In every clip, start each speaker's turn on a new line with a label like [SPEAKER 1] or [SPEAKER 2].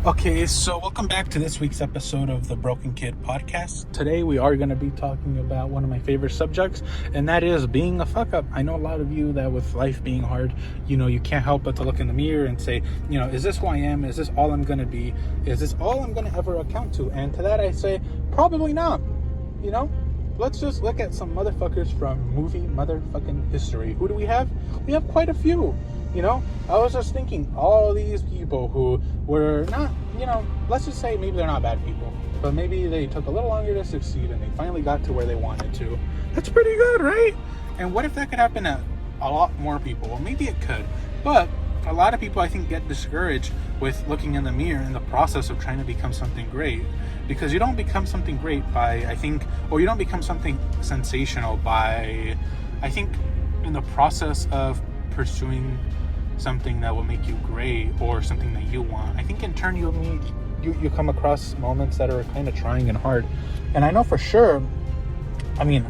[SPEAKER 1] Okay, so welcome back to this week's episode of the Broken Kid podcast. Today we are going to be talking about one of my favorite subjects, and that is being a fuck up. I know a lot of you that with life being hard, you can't help but to look in the mirror and say, is this who I am? Is this all I'm going to be? Is this all I'm going to ever account to? And to that I say, probably not. Let's just look at some motherfuckers from movie motherfucking history. Who do we have? We have quite a few. I was just thinking, all these people who were not, let's just say maybe they're not bad people, but maybe they took a little longer to succeed and they finally got to where they wanted to. That's pretty good, right? And what if that could happen to a lot more people? Well, maybe it could, but a lot of people, I think, get discouraged with looking in the mirror in the process of trying to become something great, because you don't become something great by, you don't become something sensational by, in the process of pursuing something that will make you great or something that you want. I think in turn you come across moments that are kind of trying and hard. And I know for sure,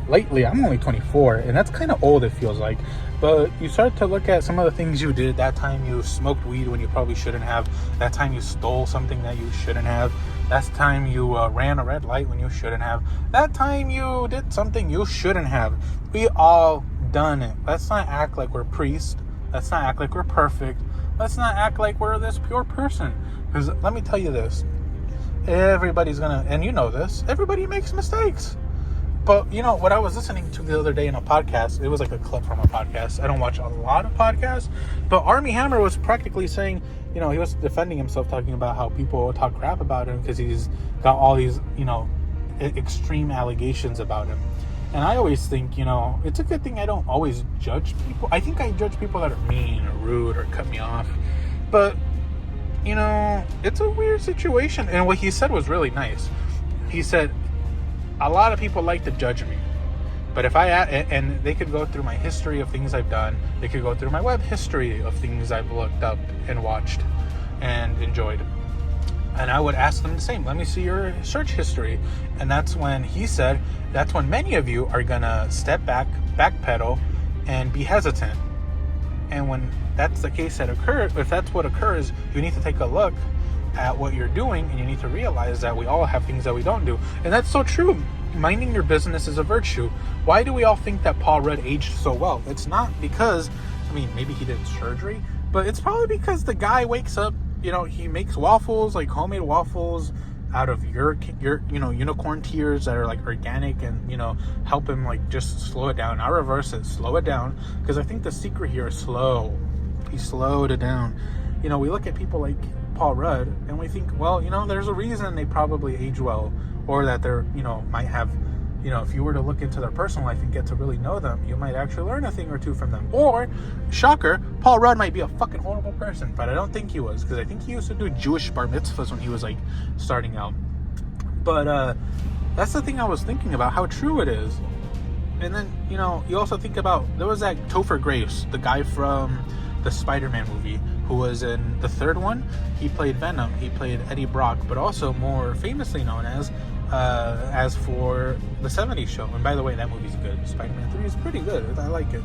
[SPEAKER 1] lately I'm only 24 and that's kind of old, it feels like, but you start to look at some of the things you did. That time you smoked weed when you probably shouldn't have. That time you stole something that you shouldn't have. That time you ran a red light when you shouldn't have. That time you did something you shouldn't have. We all done it. Let's not act like we're priests. Let's not act like we're perfect. Let's not act like we're this pure person. Because let me tell you this. Everybody's gonna, and you know this, everybody makes mistakes. But what I was listening to the other day in a podcast, it was like a clip from a podcast. I don't watch a lot of podcasts, but Armie Hammer was practically saying, he was defending himself, talking about how people talk crap about him because he's got all these, extreme allegations about him. And I always think, it's a good thing I don't always judge people. I think I judge people that are mean or rude or cut me off. But, it's a weird situation. And what he said was really nice. He said, a lot of people like to judge me. But if and they could go through my history of things I've done. They could go through my web history of things I've looked up and watched and enjoyed. And I would ask them the same. Let me see your search history. And that's when he said, that's when many of you are going to step back, backpedal, and be hesitant. And when that's the case that occurs, if that's what occurs, you need to take a look at what you're doing, and you need to realize that we all have things that we don't do. And that's so true. Minding your business is a virtue. Why do we all think that Paul Rudd aged so well? It's not because, maybe he did surgery, but it's probably because the guy wakes up, he makes waffles, like homemade waffles out of your unicorn tears that are like organic and, help him like just slow it down. I'll reverse it, slow it down, because I think the secret here is slow. He slowed it down. We look at people like Paul Rudd and we think, well, there's a reason they probably age well, or that they're, might have, if you were to look into their personal life and get to really know them, you might actually learn a thing or two from them. Or, shocker, Paul Rudd might be a fucking horrible person, but I don't think he was, because I think he used to do Jewish bar mitzvahs when he was like starting out. But that's the thing I was thinking about, how true it is. And then, you also think about, there was that Topher Grace, the guy from the Spider-Man movie, who was in the third one. He played Venom, he played Eddie Brock, but also more famously known as for the 70s show. And by the way, that movie's good. Spider-Man 3 is pretty good. I like it.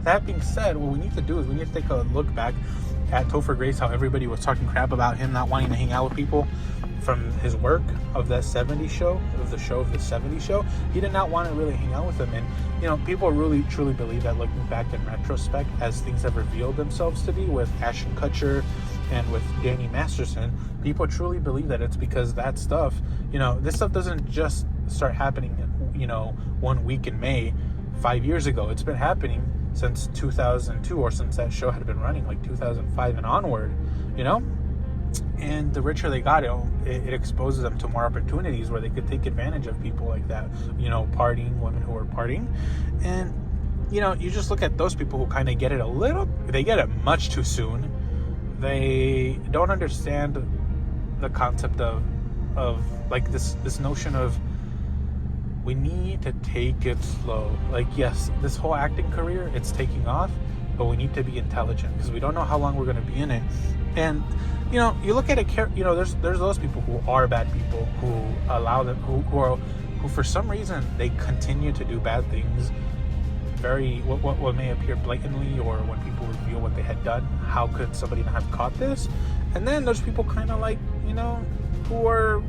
[SPEAKER 1] That being said, what we need to do is we need to take a look back at Topher Grace, how everybody was talking crap about him not wanting to hang out with people from his work of that 70s show, of the 70s show. He did not want to really hang out with them. And, people really, truly believe that, looking back in retrospect, as things have revealed themselves to be with Ashton Kutcher and with Danny Masterson, people truly believe that it's because that stuff, this stuff doesn't just start happening, 1 week in May 5 years ago. It's been happening since 2002, or since that show had been running, like 2005 and onward, And the richer they got, it exposes them to more opportunities where they could take advantage of people like that, partying, women who are partying. And, you just look at those people who kind of get it they get it much too soon. They don't understand the concept of like this notion of, we need to take it slow. Like, yes, this whole acting career, it's taking off, but we need to be intelligent, because we don't know how long we're going to be in it. And, you look at it, there's those people who are bad people, who allow them, who for some reason, they continue to do bad things very what may appear blatantly, or when people reveal what they had done, how could somebody not have caught this? And then there's people kind of like, who are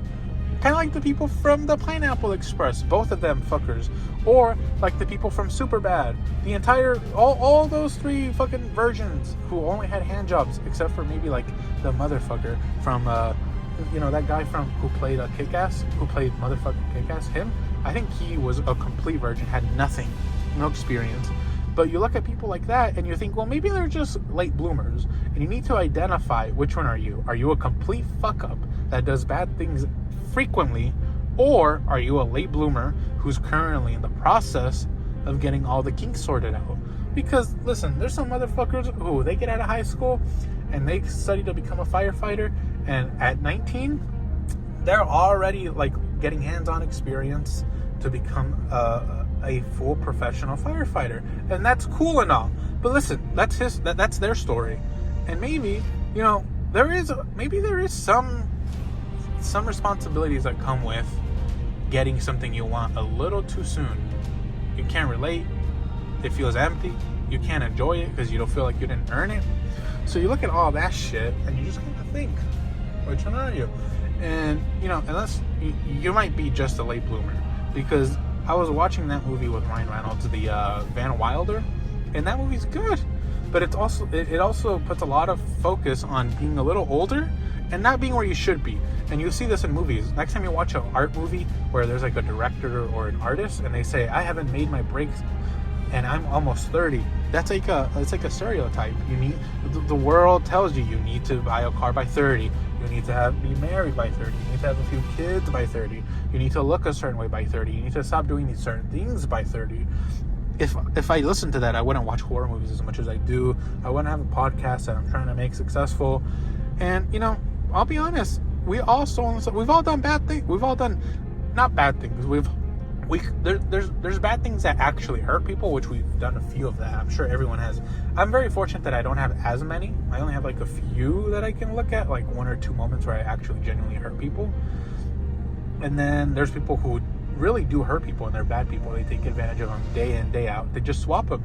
[SPEAKER 1] kind of like the people from the Pineapple Express, both of them fuckers, or like the people from Superbad, the entire all those three fucking virgins who only had hand jobs, except for maybe like the motherfucker from that guy from who played Kick-Ass, who played motherfucking Kick-Ass. Him, I think he was a complete virgin, had nothing, no experience. But you look at people like that and you think, well, maybe they're just late bloomers, and you need to identify which one are you. Are you a complete fuck up that does bad things frequently, or are you a late bloomer who's currently in the process of getting all the kinks sorted out? Because listen, there's some motherfuckers who they get out of high school and they study to become a firefighter, and at 19 they're already like getting hands-on experience to become a full professional firefighter, and that's cool and all. But listen, that's their story, and maybe there is some responsibilities that come with getting something you want a little too soon. You can't relate. It feels empty. You can't enjoy it because you don't feel like you didn't earn it. So you look at all that shit and you just kind of think, which one are you? And unless you might be just a late bloomer, because I was watching that movie with Ryan Reynolds, the Van Wilder, and that movie's good, but it also puts a lot of focus on being a little older and not being where you should be. And you see this in movies. Next time you watch an art movie where there's like a director or an artist and they say, I haven't made my breaks and I'm almost 30. It's like a stereotype. The world tells you need to buy a car by 30. You need to be married by 30. You need to have a few kids by 30. You need to look a certain way by 30. You need to stop doing these certain things by 30. If I listened to that, I wouldn't watch horror movies as much as I do. I wouldn't have a podcast that I'm trying to make successful. And I'll be honest, we've all done bad things. We've all done not bad things. There's bad things that actually hurt people, which we've done a few of that. I'm sure everyone has. I'm very fortunate that I don't have as many. I only have like a few that I can look at, like one or two moments where I actually genuinely hurt people. And then there's people who really do hurt people, and they're bad people. They take advantage of them day in, day out. They just swap them.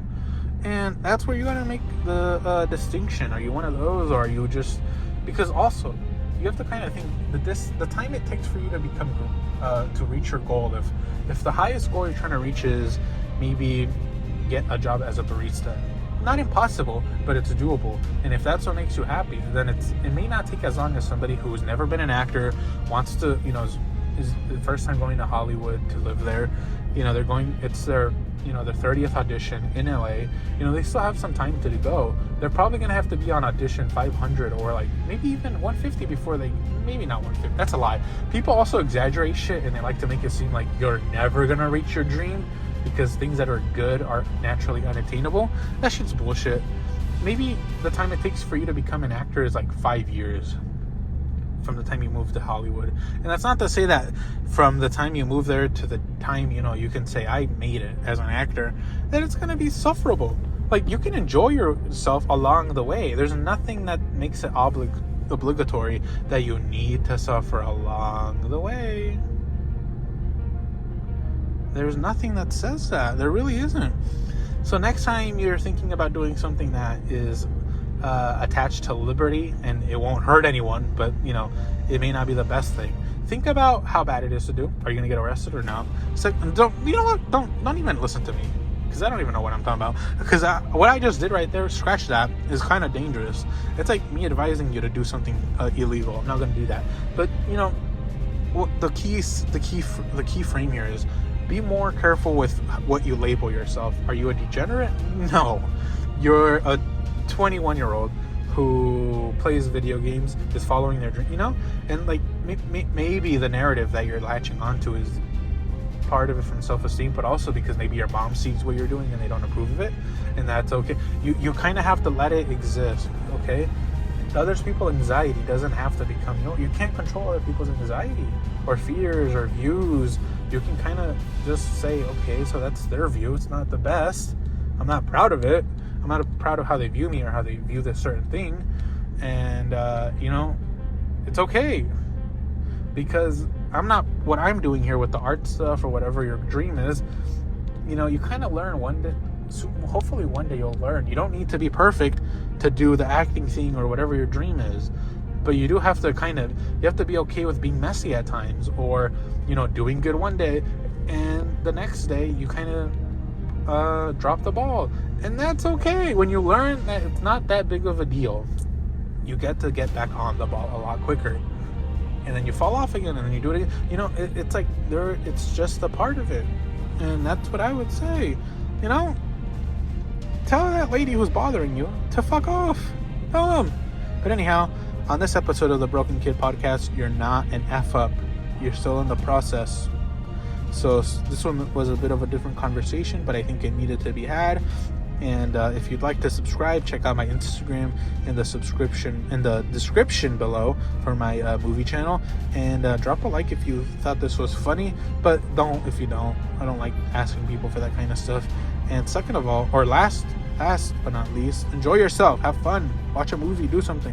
[SPEAKER 1] And that's where you gotta make the distinction. Are you one of those, or are you just... Because also, you have to kind of think that the time it takes for you to become to reach your goal, if the highest goal you're trying to reach is maybe get a job as a barista, not impossible, but it's doable. And if that's what makes you happy, then it may not take as long as somebody who's never been an actor, wants to, is the first time going to Hollywood to live there. It's their their 30th audition in LA. They still have some time to go. They're probably gonna have to be on audition 500 or like maybe even 150 before maybe not 150. That's a lie. People also exaggerate shit, and they like to make it seem like you're never gonna reach your dream because things that are good are naturally unattainable. That shit's bullshit. Maybe the time it takes for you to become an actor is like 5 years from the time you move to Hollywood. And that's not to say that from the time you move there to the time you can say I made it as an actor, that it's going to be sufferable. Like, you can enjoy yourself along the way. There's nothing that makes it obligatory that you need to suffer along the way. There's nothing that says that. There really isn't. So next time you're thinking about doing something that is attached to liberty, and it won't hurt anyone, but it may not be the best thing, think about how bad it is to do. Are you gonna get arrested or not? So don't even listen to me, because I don't even know what I'm talking about. Because what I just did right there, scratch that, is kind of dangerous. It's like me advising you to do something illegal. I'm not gonna do that. But the key frame here is be more careful with what you label yourself. Are you a degenerate? No, you're a 21-year-old who plays video games, is following their dream, and like maybe the narrative that you're latching onto is part of it from self-esteem, but also because maybe your mom sees what you're doing and they don't approve of it, and that's okay. You kind of have to let it exist, okay? Other people's anxiety doesn't have to become you can't control other people's anxiety or fears or views. You can kind of just say, okay, so that's their view. It's not the best. I'm not proud of it. I'm not proud of how they view me or how they view this certain thing. And, it's okay. Because what I'm doing here with the art stuff or whatever your dream is, you kind of learn So hopefully one day you'll learn. You don't need to be perfect to do the acting thing or whatever your dream is, but you do have to you have to be okay with being messy at times, or doing good one day and the next day you drop the ball, and that's okay. When you learn that it's not that big of a deal, you get back on the ball a lot quicker, and then you fall off again, and then you do it again. It's like it's just a part of it, and that's what I would say. Tell that lady who's bothering you to fuck off. Tell them. But anyhow, on this episode of the Broken Kid Podcast, you're not an F up. You're still in the process. So this one was a bit of a different conversation, but I think it needed to be had. And if you'd like to subscribe, check out my Instagram in the description below for my movie channel, and drop a like if you thought this was funny, but don't if you don't. I don't like asking people for that kind of stuff. And second of all, or last but not least, enjoy yourself, have fun, watch a movie, do something.